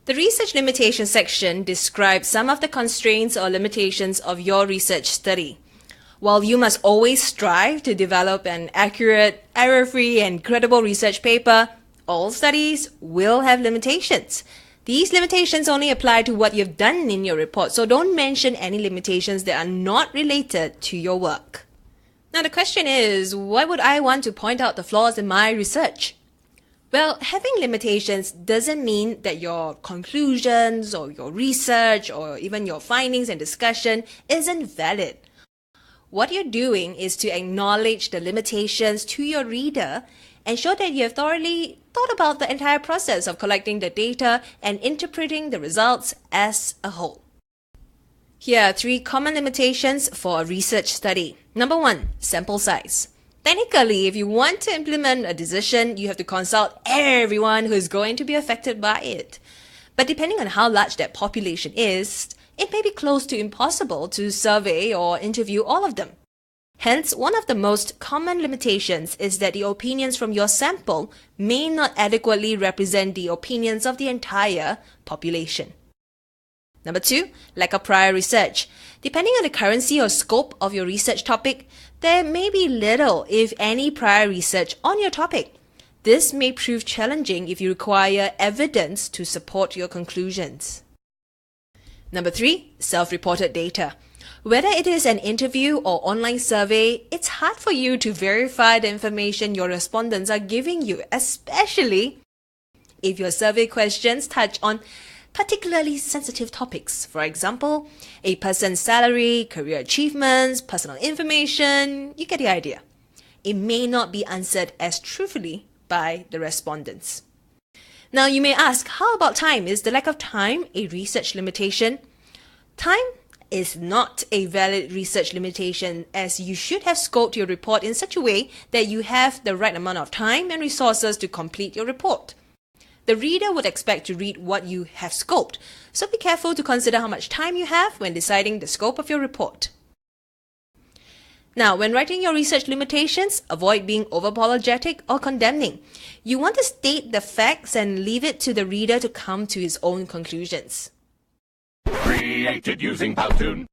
The research limitations section describes some of the constraints or limitations of your research study. While you must always strive to develop an accurate, error-free, and credible research paper, all studies will have limitations. These limitations only apply to what you've done in your report, so don't mention any limitations that are not related to your work. Now the question is, why would I want to point out the flaws in my research? Well, having limitations doesn't mean that your conclusions or your research or even your findings and discussion isn't valid. What you're doing is to acknowledge the limitations to your reader and show that you have thoroughly thought about the entire process of collecting the data and interpreting the results as a whole. Here are 3 common limitations for a research study. Number 1, sample size. Technically, if you want to implement a decision, you have to consult everyone who is going to be affected by it. But depending on how large that population is, it may be close to impossible to survey or interview all of them. Hence, one of the most common limitations is that the opinions from your sample may not adequately represent the opinions of the entire population. Number 2, lack of prior research. Depending on the currency or scope of your research topic, there may be little, if any, prior research on your topic. This may prove challenging if you require evidence to support your conclusions. Number 3, self-reported data. Whether it is an interview or online survey, it's hard for you to verify the information your respondents are giving you, especially if your survey questions touch on particularly sensitive topics. For example, a person's salary, career achievements, personal information, you get the idea. It may not be answered as truthfully by the respondents. Now you may ask, how about time? Is the lack of time a research limitation? Time is not a valid research limitation, as you should have scoped your report in such a way that you have the right amount of time and resources to complete your report. The reader would expect to read what you have scoped, so be careful to consider how much time you have when deciding the scope of your report. Now, when writing your research limitations, avoid being over-apologetic or condemning. You want to state the facts and leave it to the reader to come to his own conclusions. Created using Powtoon.